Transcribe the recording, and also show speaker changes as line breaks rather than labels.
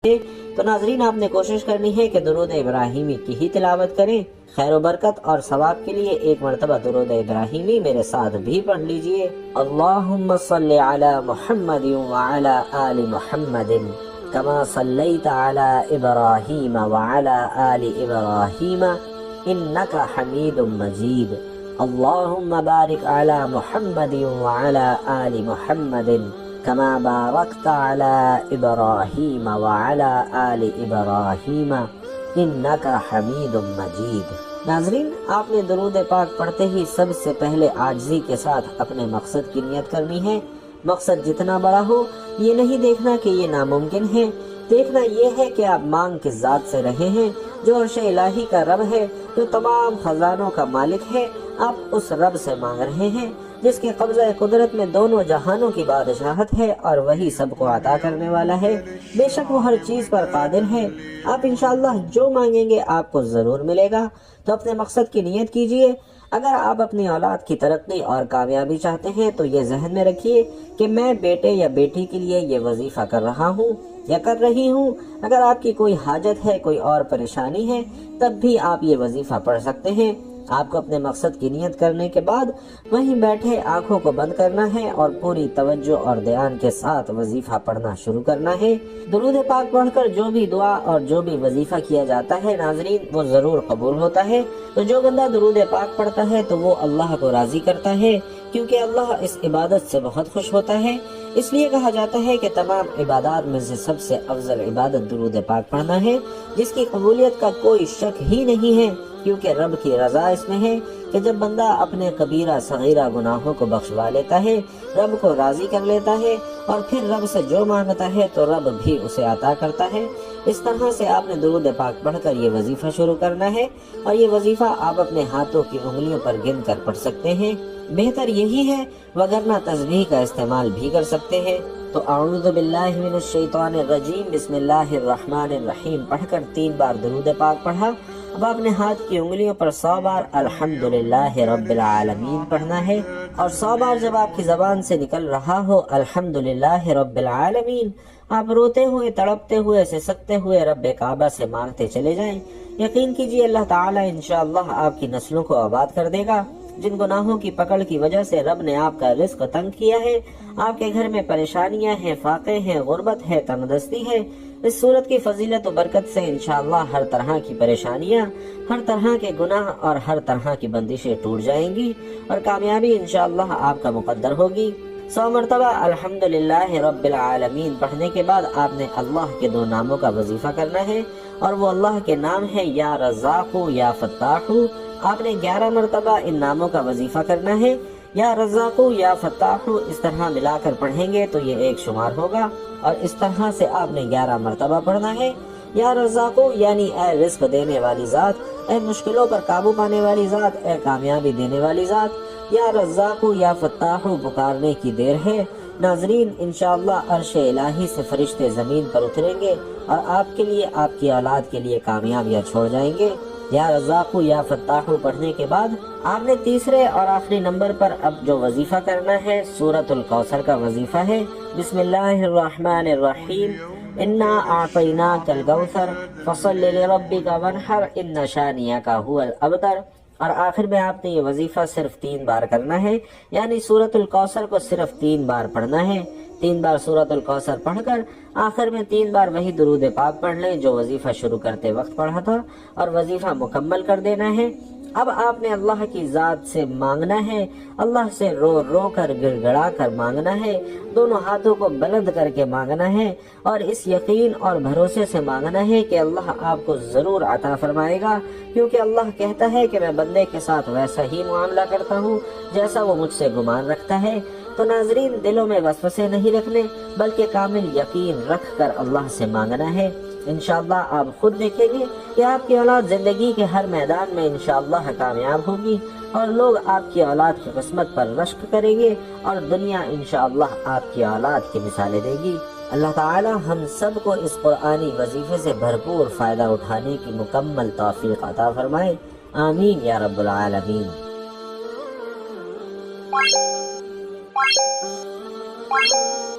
تو ناظرین آپ نے کوشش کرنی ہے کہ درود ابراہیمی کی ہی تلاوت کریں۔ خیر و برکت اور ثواب کے لیے ایک مرتبہ درود ابراہیمی میرے ساتھ بھی پڑھ لیجئے۔ اللہم صلی علی محمد وعلی آل محمد کما صلیت علی ابراہیم وعلی آل ابراہیم انک حمید مجید۔ اللہم بارک علی محمد وعلی آل محمد کما بارکت علی ابراہیم وعلی آل ابراہیم انک حمید مجید۔ ناظرین آپ نے درود پاک پڑھتے ہی سب سے پہلے عاجزی کے ساتھ اپنے مقصد کی نیت کرنی ہے۔ مقصد جتنا بڑا ہو یہ نہیں دیکھنا کہ یہ ناممکن ہے، دیکھنا یہ ہے کہ آپ مانگ کس ذات سے رہے ہیں، جو عرش الہی کا رب ہے، جو تمام خزانوں کا مالک ہے۔ آپ اس رب سے مانگ رہے ہیں جس کے قبضہ قدرت میں دونوں جہانوں کی بادشاہت ہے، اور وہی سب کو عطا کرنے والا ہے۔ بے شک وہ ہر چیز پر قادر ہے۔ آپ انشاءاللہ جو مانگیں گے آپ کو ضرور ملے گا۔ تو اپنے مقصد کی نیت کیجئے۔ اگر آپ اپنی اولاد کی ترقی اور کامیابی چاہتے ہیں تو یہ ذہن میں رکھیے کہ میں بیٹے یا بیٹی کے لیے یہ وظیفہ کر رہا ہوں یا کر رہی ہوں۔ اگر آپ کی کوئی حاجت ہے، کوئی اور پریشانی ہے، تب بھی آپ یہ وظیفہ پڑھ سکتے ہیں۔ آپ کو اپنے مقصد کی نیت کرنے کے بعد وہیں بیٹھے آنکھوں کو بند کرنا ہے اور پوری توجہ اور دھیان کے ساتھ وظیفہ پڑھنا شروع کرنا ہے۔ درود پاک پڑھ کر جو بھی دعا اور جو بھی وظیفہ کیا جاتا ہے ناظرین وہ ضرور قبول ہوتا ہے۔ تو جو بندہ درود پاک پڑھتا ہے تو وہ اللہ کو راضی کرتا ہے، کیونکہ اللہ اس عبادت سے بہت خوش ہوتا ہے۔ اس لیے کہا جاتا ہے کہ تمام عبادات میں سے سب سے افضل عبادت درود پاک پڑھنا ہے، جس کی قبولیت کا کوئی شک ہی نہیں ہے، کیونکہ رب کی رضا اس میں ہے کہ جب بندہ اپنے کبیرہ صغیرہ گناہوں کو بخشوا لیتا ہے، رب کو راضی کر لیتا ہے، اور پھر رب سے جو مانگتا ہے تو رب بھی اسے عطا کرتا ہے۔ اس طرح سے آپ نے درود پاک پڑھ کر یہ وظیفہ شروع کرنا ہے، اور یہ وظیفہ آپ اپنے ہاتھوں کی انگلیوں پر گن کر پڑھ سکتے ہیں۔ بہتر یہی ہے، وگرنہ تسبیح کا استعمال بھی کر سکتے ہیں۔ تو اعوذ باللہ من الشیطان الرجیم بسم اللہ الرحمن الرحیم پڑھ کر 3 بار درود پاک پڑھا۔ اب اپنے ہاتھ کی انگلیوں پر 100 بار الحمدللہ رب العالمین پڑھنا ہے، اور 100 بار جب آپ کی زبان سے نکل رہا ہو الحمدللہ رب العالمین، آپ روتے ہوئے، تڑپتے ہوئے، سسکتے ہوئے رب کعبہ سے مانگتے چلے جائیں۔ یقین کیجئے اللہ تعالی انشاءاللہ آپ کی نسلوں کو آباد کر دے گا۔ جن گناہوں کی پکڑ کی وجہ سے رب نے آپ کا رزق تنگ کیا ہے، آپ کے گھر میں پریشانیاں ہیں، فاقے ہیں، غربت ہے، تنگدستی ہے، اس صورت کی فضیلت و برکت سے انشاءاللہ ہر طرح کی پریشانیاں، ہر طرح کے گناہ اور ہر طرح کی بندشیں ٹوٹ جائیں گی، اور کامیابی انشاءاللہ آپ کا مقدر ہوگی۔ 100 مرتبہ الحمدللہ رب العالمین پڑھنے کے بعد آپ نے اللہ کے 2 ناموں کا وظیفہ کرنا ہے، اور وہ اللہ کے نام ہے یا رزاق یا فتاح۔ آپ نے 11 مرتبہ ان ناموں کا وظیفہ کرنا ہے۔ یا رزاق یا فتاح اس طرح ملا کر پڑھیں گے تو یہ ایک شمار ہوگا، اور اس طرح سے آپ نے 11 مرتبہ پڑھنا ہے۔ یا رزاق یعنی اے رزق دینے والی ذات، اے مشکلوں پر قابو پانے والی ذات، اے کامیابی دینے والی ذات۔ یا رزاق یا فتاح پکارنے کی دیر ہے۔ ناظرین انشاءاللہ عرش الہی سے فرشتے زمین پر اتریں گے اور آپ کے لیے، آپ کی اولاد کے لیے کامیابیاں چھوڑ جائیں گے۔ یا رزاق یا فتاح پڑھنے کے بعد آپ نے تیسرے اور آخری نمبر پر اب جو وظیفہ کرنا ہے سورۃ الکوثر کا وظیفہ ہے۔ بسم اللہ الرحمن الرحیم انا اعطیناک الکوثر فصل لربک وانحر ان شانئک ھو الابتر۔ اور آخر میں آپ نے یہ وظیفہ صرف 3 بار کرنا ہے، یعنی سورۃ الکوثر کو صرف 3 بار پڑھنا ہے۔ 3 بار سورۃ الکوثر پڑھ کر آخر میں 3 بار وہی درود پاک پڑھ لیں جو وظیفہ شروع کرتے وقت پڑھا تھا، اور وظیفہ مکمل کر دینا ہے۔ اب آپ نے اللہ کی ذات سے مانگنا ہے، اللہ سے رو رو کر، گڑ گڑا کر مانگنا ہے، دونوں ہاتھوں کو بلند کر کے مانگنا ہے، اور اس یقین اور بھروسے سے مانگنا ہے کہ اللہ آپ کو ضرور عطا فرمائے گا، کیونکہ اللہ کہتا ہے کہ میں بندے کے ساتھ ویسا ہی معاملہ کرتا ہوں جیسا وہ مجھ سے گمان رکھتا ہے۔ تو ناظرین دلوں میں وسوسے نہیں رکھنے، بلکہ کامل یقین رکھ کر اللہ سے مانگنا ہے۔ انشاءاللہ آپ خود دیکھیں گے کہ آپ کی اولاد زندگی کے ہر میدان میں انشاءاللہ کامیاب ہوگی، اور لوگ آپ کی اولاد کی قسمت پر رشک کریں گے، اور دنیا انشاءاللہ آپ کی اولاد کی مثالیں دے گی۔ اللہ تعالی ہم سب کو اس قرآنی وظیفے سے بھرپور فائدہ اٹھانے کی مکمل توفیق عطا فرمائے، آمین یا رب العالمین۔
Bye.